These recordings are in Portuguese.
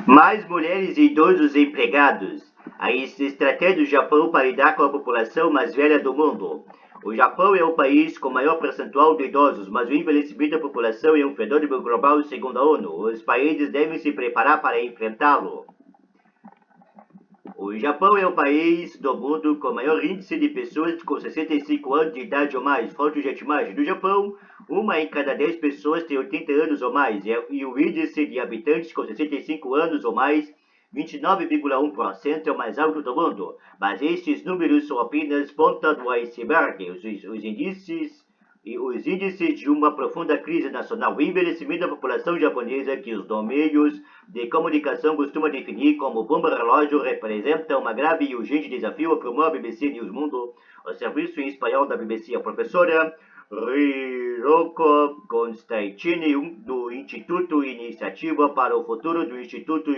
Mais mulheres e idosos empregados. A estratégia do Japão para lidar com a população mais velha do mundo. O Japão é o país com maior percentual de idosos, mas o envelhecimento da população é um fenômeno global segundo a ONU. Os países devem se preparar para enfrentá-lo. O Japão é o país do mundo com maior índice de pessoas com 65 anos de idade ou mais. Fonte de imagem. No Japão, 1 em cada 10 pessoas tem 80 anos ou mais, e o índice de habitantes com 65 anos ou mais, 29,1%, é o mais alto do mundo. Mas estes números são apenas ponta do iceberg. Os índices de uma profunda crise nacional. O envelhecimento da população japonesa, que os meios de comunicação costumam definir como bomba relógio, representa uma grave e urgente desafio, afirmou a BBC News Mundo, o serviço em espanhol da BBC. A professora Hiroko Constantini, do Instituto Iniciativa para o Futuro do Instituto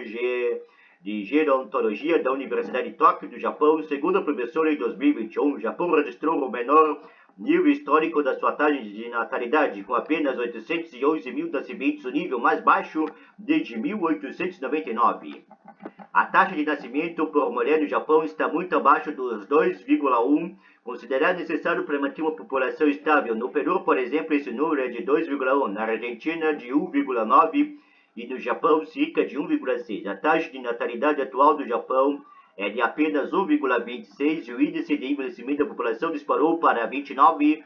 de Gerontologia da Universidade de Tóquio, do Japão. Segundo a professora, em 2021, o Japão registrou o menor nível histórico da sua taxa de natalidade, com apenas 811 mil nascimentos, o nível mais baixo desde 1899. A taxa de nascimento por mulher no Japão está muito abaixo dos 2,1, considerado necessário para manter uma população estável. No Peru, por exemplo, esse número é de 2,1, na Argentina de 1,9 e no Japão cerca de 1,6. A taxa de natalidade atual do Japão é de apenas 1,26 e o índice de envelhecimento da população disparou para 29%,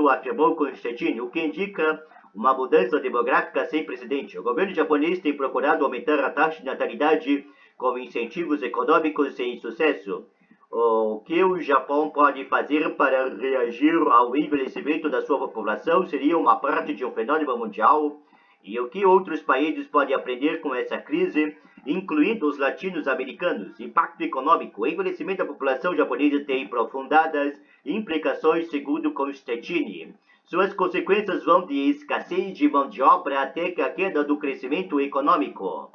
afirmou Constantino, o que indica uma mudança demográfica sem precedente. O governo japonês tem procurado aumentar a taxa de natalidade com incentivos econômicos sem sucesso. O que o Japão pode fazer para reagir ao envelhecimento da sua população seria uma parte de um fenômeno mundial. E o que outros países podem aprender com essa crise, incluindo os latinos-americanos? Impacto econômico. O envelhecimento da população japonesa tem profundas implicações, segundo Constantini. Suas consequências vão de escassez de mão de obra até a queda do crescimento econômico.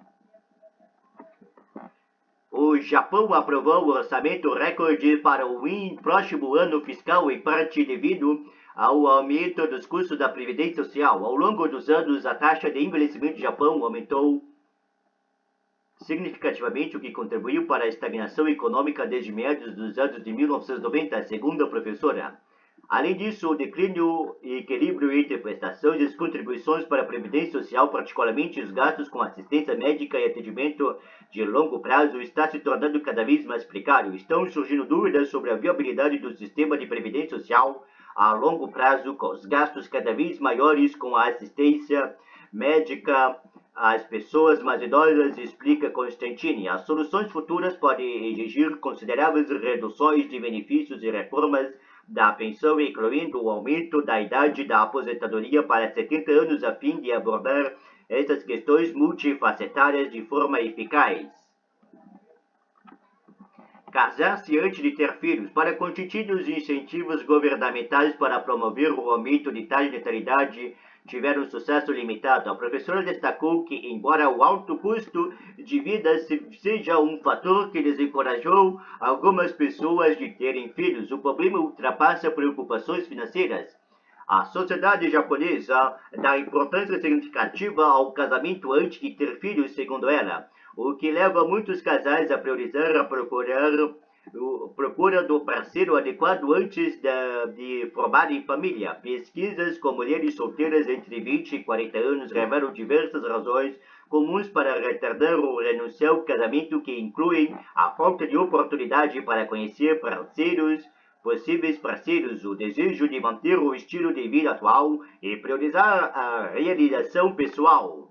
O Japão aprovou o orçamento recorde para o próximo ano fiscal, em parte devido ao aumento dos custos da Previdência Social. Ao longo dos anos, a taxa de envelhecimento do Japão aumentou significativamente, o que contribuiu para a estagnação econômica desde meados dos anos de 1990, segundo a professora. Além disso, o declínio e equilíbrio entre prestações e as contribuições para a Previdência Social, particularmente os gastos com assistência médica e atendimento de longo prazo, está se tornando cada vez mais precário. Estão surgindo dúvidas sobre a viabilidade do sistema de Previdência Social a longo prazo, com os gastos cada vez maiores com a assistência médica às pessoas mais idosas, explica Constantini. As soluções futuras podem exigir consideráveis reduções de benefícios e reformas da pensão, incluindo o aumento da idade da aposentadoria para 70 anos, a fim de abordar essas questões multifacetárias de forma eficaz. Casar-se antes de ter filhos. Para contínuos incentivos governamentais para promover o aumento de taxa de natalidade tiveram sucesso limitado. A professora destacou que, embora o alto custo de vida seja um fator que desencorajou algumas pessoas de terem filhos, o problema ultrapassa preocupações financeiras. A sociedade japonesa dá importância significativa ao casamento antes de ter filhos, segundo ela, o que leva muitos casais a priorizar a procura do parceiro adequado antes de formarem família. Pesquisas com mulheres solteiras entre 20 e 40 anos revelam diversas razões comuns para retardar ou renunciar ao casamento, que incluem a falta de oportunidade para conhecer possíveis parceiros, o desejo de manter o estilo de vida atual e priorizar a realização pessoal.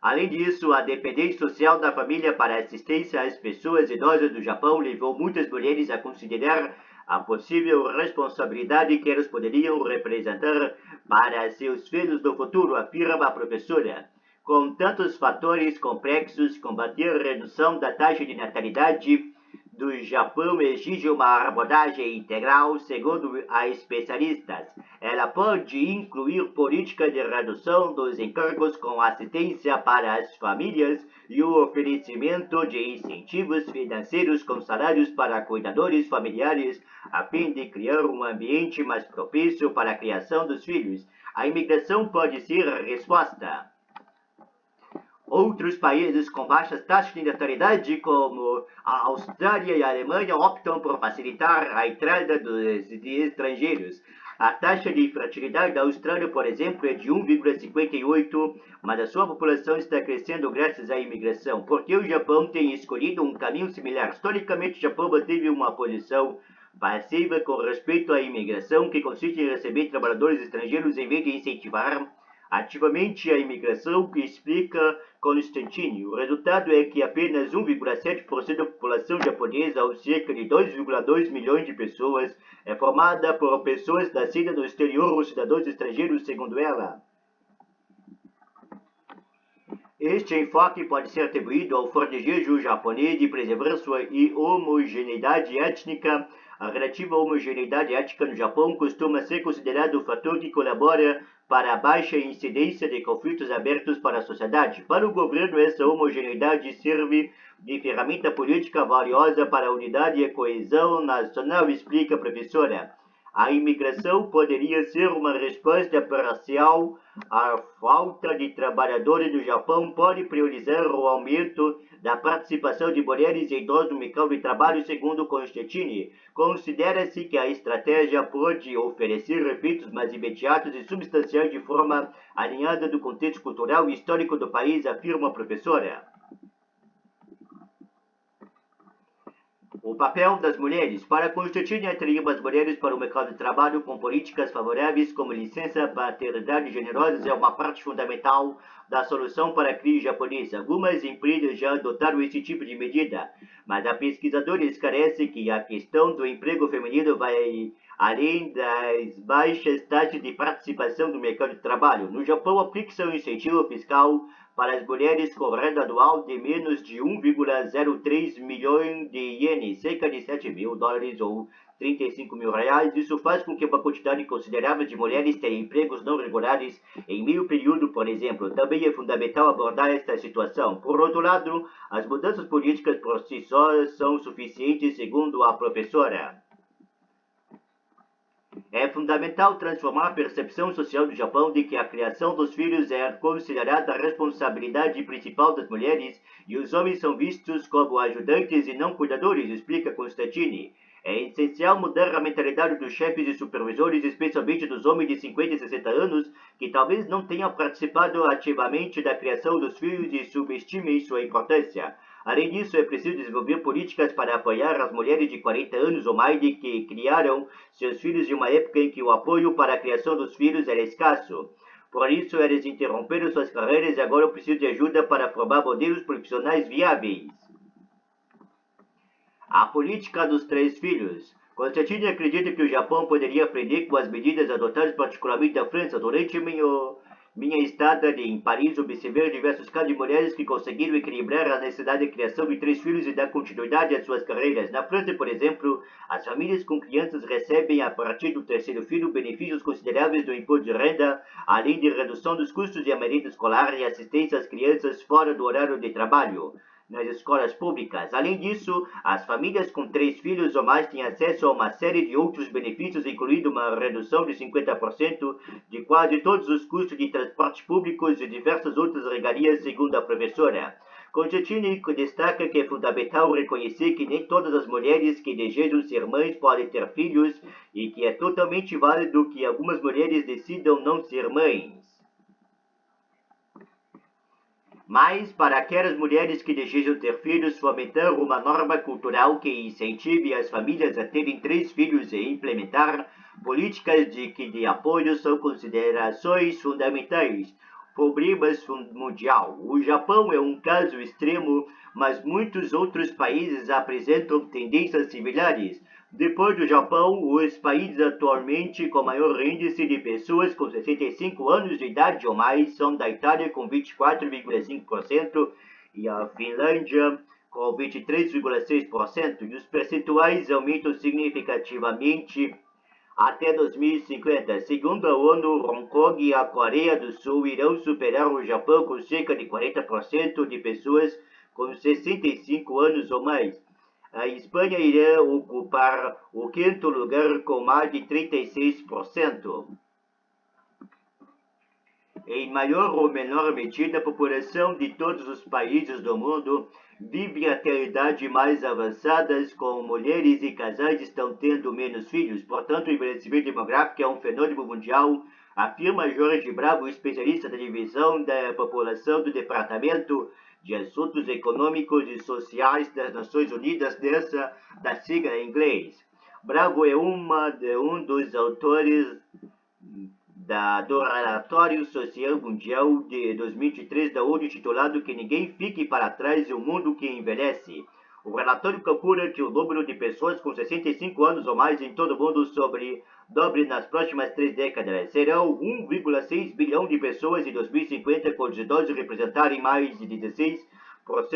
Além disso, a dependência social da família para assistência às pessoas idosas do Japão levou muitas mulheres a considerar a possível responsabilidade que elas poderiam representar para seus filhos no futuro, afirma a professora. Com tantos fatores complexos, combater a redução da taxa de natalidade do Japão exige uma abordagem integral, segundo a especialistas. Ela pode incluir políticas de redução dos encargos com assistência para as famílias e o oferecimento de incentivos financeiros com salários para cuidadores familiares, a fim de criar um ambiente mais propício para a criação dos filhos. A imigração pode ser a resposta. Outros países com baixas taxas de natalidade, como a Austrália e a Alemanha, optam por facilitar a entrada de estrangeiros. A taxa de fertilidade da Austrália, por exemplo, é de 1,58, mas a sua população está crescendo graças à imigração. Porque o Japão tem escolhido um caminho similar. Historicamente, o Japão manteve uma posição passiva com respeito à imigração, que consiste em receber trabalhadores estrangeiros em vez de incentivar ativamente a imigração, que explica Constantini. O resultado é que apenas 1,7% da população japonesa, ou cerca de 2,2 milhões de pessoas, é formada por pessoas nascidas no exterior ou cidadãos estrangeiros, segundo ela. Este enfoque pode ser atribuído ao forte desejo japonês de preservar sua homogeneidade étnica. A relativa homogeneidade étnica no Japão costuma ser considerado o fator que colabora para a baixa incidência de conflitos abertos para a sociedade. Para o governo, essa homogeneidade serve de ferramenta política valiosa para a unidade e a coesão nacional, explica a professora. A imigração poderia ser uma resposta parcial à falta de trabalhadores no Japão, pode priorizar o aumento da participação de mulheres e idosos no mercado de trabalho, segundo Constantini. Considera-se que a estratégia pode oferecer efeitos mais imediatos e substanciais de forma alinhada do contexto cultural e histórico do país, afirma a professora. O papel das mulheres. Para Constantini, atrair as mulheres para o mercado de trabalho com políticas favoráveis como licença paternidade generosas é uma parte fundamental da solução para a crise japonesa. Algumas empresas já adotaram esse tipo de medida, mas a pesquisadora esclarece que a questão do emprego feminino vai além das baixas taxas de participação no mercado de trabalho. No Japão, aplica-se um incentivo fiscal para as mulheres com renda anual de menos de 1,03 milhões de ienes, cerca de 7 mil dólares ou 35 mil reais. Isso faz com que uma quantidade considerável de mulheres tenham empregos não regulares em meio período, por exemplo. Também é fundamental abordar esta situação. Por outro lado, as mudanças políticas por si só são suficientes, segundo a professora. É fundamental transformar a percepção social do Japão de que a criação dos filhos é considerada a responsabilidade principal das mulheres e os homens são vistos como ajudantes e não cuidadores, explica Constantini. É essencial mudar a mentalidade dos chefes e supervisores, especialmente dos homens de 50 e 60 anos, que talvez não tenham participado ativamente da criação dos filhos e subestimem sua importância. Além disso, é preciso desenvolver políticas para apoiar as mulheres de 40 anos ou mais de que criaram seus filhos em uma época em que o apoio para a criação dos filhos era escasso. Por isso, elas interromperam suas carreiras e agora precisam de ajuda para formar modelos profissionais viáveis. A política dos 3 filhos. Constantini acredita que o Japão poderia aprender com as medidas adotadas particularmente da França. Durante minha estada em Paris, observei diversos casos de mulheres que conseguiram equilibrar a necessidade de criação de 3 filhos e dar continuidade às suas carreiras. Na França, por exemplo, as famílias com crianças recebem, a partir do 3º filho, benefícios consideráveis do imposto de renda, além de redução dos custos de merenda escolar e assistência às crianças fora do horário de trabalho nas escolas públicas. Além disso, as famílias com 3 filhos ou mais têm acesso a uma série de outros benefícios, incluindo uma redução de 50% de quase todos os custos de transportes públicos e diversas outras regalias, segundo a professora. Constantini destaca que é fundamental reconhecer que nem todas as mulheres que desejam ser mães podem ter filhos e que é totalmente válido que algumas mulheres decidam não ser mães. Mas, para aquelas mulheres que desejam ter filhos, fomentar uma norma cultural que incentive as famílias a terem 3 filhos e implementar políticas de apoio são considerações fundamentais. Problemas mundial. O Japão é um caso extremo, mas muitos outros países apresentam tendências similares. Depois do Japão, os países atualmente com maior índice de pessoas com 65 anos de idade ou mais são da Itália com 24,5% e a Finlândia com 23,6%, e os percentuais aumentam significativamente até 2050. Segundo a ONU, Hong Kong e a Coreia do Sul irão superar o Japão com cerca de 40% de pessoas com 65 anos ou mais. A Espanha irá ocupar o 5º lugar com mais de 36%. Em maior ou menor medida, a população de todos os países do mundo vive até a idade mais avançadas, com mulheres e casais estão tendo menos filhos. Portanto, o envelhecimento demográfico é um fenômeno mundial, afirma Jorge Bravo, especialista da divisão da população do Departamento de Assuntos Econômicos e Sociais das Nações Unidas, da sigla em inglês. Bravo é um dos autores do Relatório Social Mundial de 2003 da ONU, intitulado Que Ninguém Fique para Trás e o Mundo que Envelhece. O relatório calcula que o número de pessoas com 65 anos ou mais em todo o mundo dobre nas próximas 3 décadas. Serão 1,6 bilhão de pessoas em 2050, com os idosos representarem mais de 16%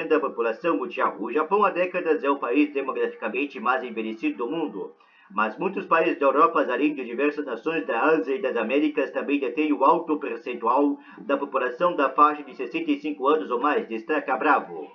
da população mundial. O Japão há décadas é o país demograficamente mais envelhecido do mundo. Mas muitos países da Europa, além de diversas nações da Ásia e das Américas, também detêm um alto percentual da população da faixa de 65 anos ou mais, destaca Bravo.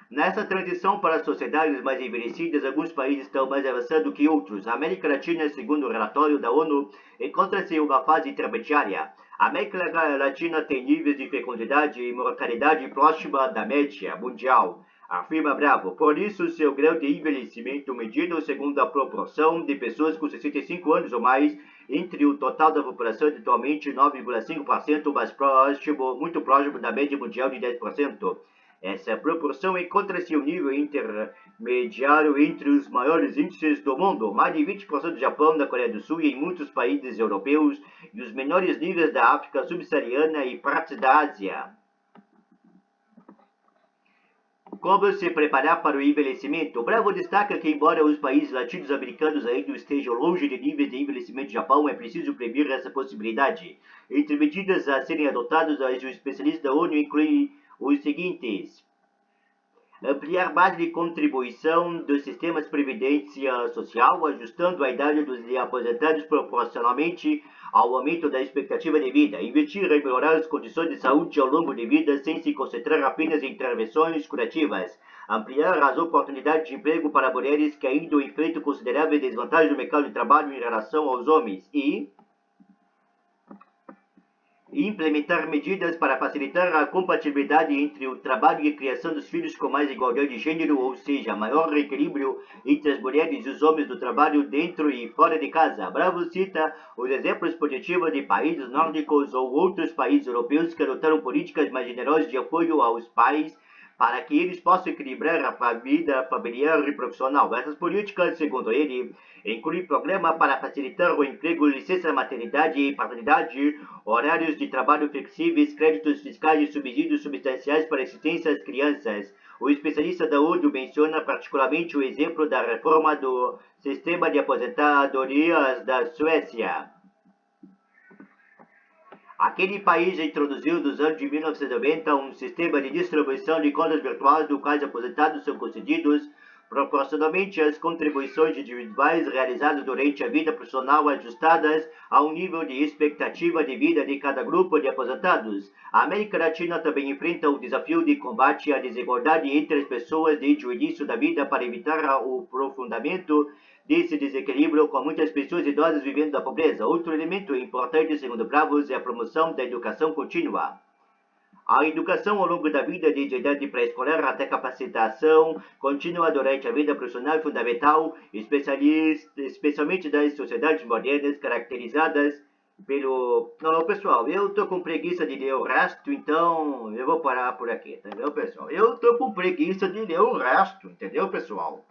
Nessa transição para sociedades mais envelhecidas, alguns países estão mais avançados que outros. A América Latina, segundo o relatório da ONU, encontra-se em uma fase intermediária. A América Latina tem níveis de fecundidade e mortalidade próxima da média mundial, afirma Bravo. Por isso, seu grau de envelhecimento, medido segundo a proporção de pessoas com 65 anos ou mais entre o total da população, é atualmente 9,5%, muito próximo da média mundial de 10%. Essa proporção encontra-se em um nível intermediário entre os maiores índices do mundo, mais de 20% do Japão, da Coreia do Sul e em muitos países europeus, e os menores níveis da África subsaariana e partes da Ásia. Como se preparar para o envelhecimento? Bravo destaca que, embora os países latino-americanos ainda estejam longe de níveis de envelhecimento do Japão, é preciso prever essa possibilidade. Entre medidas a serem adotadas, os especialistas da ONU incluem os seguintes: ampliar base de contribuição dos sistemas de previdência social, ajustando a idade dos aposentados proporcionalmente ao aumento da expectativa de vida, investir em melhorar as condições de saúde ao longo de vida sem se concentrar apenas em intervenções curativas, ampliar as oportunidades de emprego para mulheres que ainda enfrentam consideráveis desvantagens no mercado de trabalho em relação aos homens e implementar medidas para facilitar a compatibilidade entre o trabalho e a criação dos filhos com mais igualdade de gênero, ou seja, maior equilíbrio entre as mulheres e os homens no trabalho dentro e fora de casa. Bravo cita os exemplos positivos de países nórdicos ou outros países europeus que adotaram políticas mais generosas de apoio aos pais para que eles possam equilibrar a vida familiar e profissional. Essas políticas, segundo ele, incluem programas para facilitar o emprego, licença maternidade e paternidade, horários de trabalho flexíveis, créditos fiscais e subsídios substanciais para assistência às crianças. O especialista da ONU menciona particularmente o exemplo da reforma do sistema de aposentadorias da Suécia. Aquele país introduziu nos anos de 1990 um sistema de distribuição de contas virtuais do qual os aposentados são concedidos proporcionalmente às contribuições individuais realizadas durante a vida profissional ajustadas ao nível de expectativa de vida de cada grupo de aposentados. A América Latina também enfrenta o desafio de combate à desigualdade entre as pessoas desde o início da vida para evitar o aprofundamento desse desequilíbrio, com muitas pessoas idosas vivendo da pobreza. Outro elemento importante, segundo Bravos, é a promoção da educação contínua. A educação ao longo da vida, desde a idade pré-escolar até capacitação contínua durante a vida profissional é fundamental, especialmente das sociedades modernas caracterizadas pelo... Não, pessoal, eu tô com preguiça de ler o resto, então eu vou parar por aqui, entendeu, pessoal? Eu tô com preguiça de ler o resto, entendeu, pessoal?